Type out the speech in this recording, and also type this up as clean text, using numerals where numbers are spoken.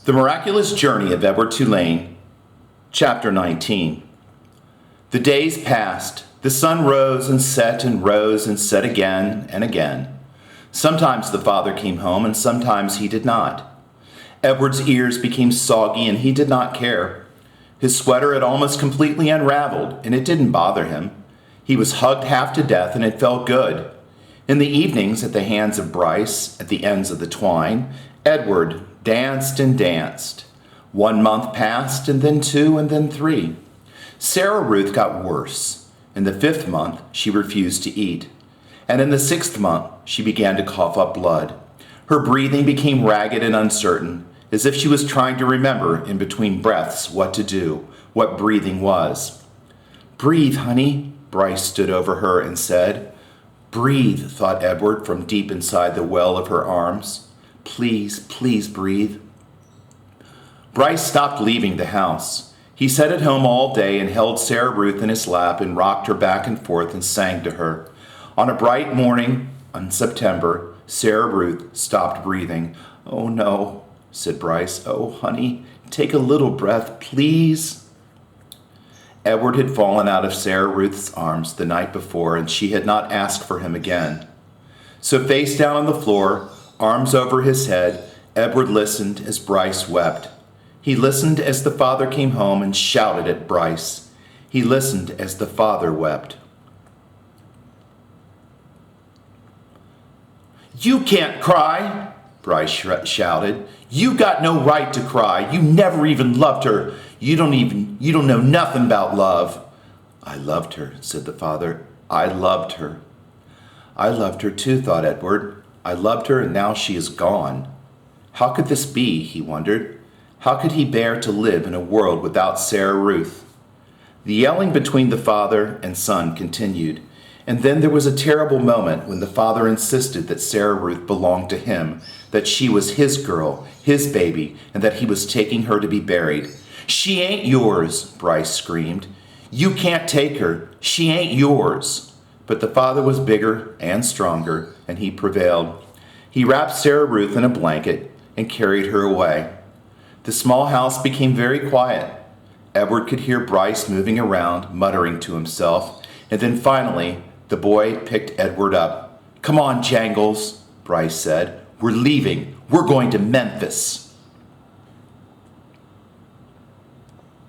The Miraculous Journey of Edward Tulane, Chapter 19. The days passed. The sun rose and set again and again. Sometimes the father came home and sometimes he did not. Edward's ears became soggy and he did not care. His sweater had almost completely unraveled and it didn't bother him. He was hugged half to death and it felt good. In the evenings, at the hands of Bryce, at the ends of the twine, Edward danced and danced. 1 month passed, and then 2, and then 3. Sarah Ruth got worse. In the 5th month, she refused to eat. And in the 6th month, she began to cough up blood. Her breathing became ragged and uncertain, as if she was trying to remember in between breaths what to do, what breathing was. "Breathe, honey," Bryce stood over her and said. "Breathe," thought Edward from deep inside the well of her arms. "Please, please breathe." Bryce stopped leaving the house. He sat at home all day and held Sarah Ruth in his lap and rocked her back and forth and sang to her. On a bright morning in September, Sarah Ruth stopped breathing. "Oh no," said Bryce. "Oh, honey, take a little breath, please." Edward had fallen out of Sarah Ruth's arms the night before, and she had not asked for him again. So face down on the floor, arms over his head, Edward listened as Bryce wept. He listened as the father came home and shouted at Bryce. He listened as the father wept. "You can't cry," Bryce shouted. "You got no right to cry. You never even loved her. You don't know nothing about love." "I loved her," said the father. "I loved her." "I loved her too," thought Edward. "I loved her and now she is gone." How could this be, he wondered. How could he bear to live in a world without Sarah Ruth? The yelling between the father and son continued, and then there was a terrible moment when the father insisted that Sarah Ruth belonged to him, that she was his girl, his baby, and that he was taking her to be buried. "She ain't yours," Bryce screamed. "You can't take her. She ain't yours." But the father was bigger and stronger, and he prevailed. He wrapped Sarah Ruth in a blanket and carried her away. The small house became very quiet. Edward could hear Bryce moving around, muttering to himself, and then finally the boy picked Edward up. "Come on, Jangles," Bryce said. "We're leaving. We're going to Memphis."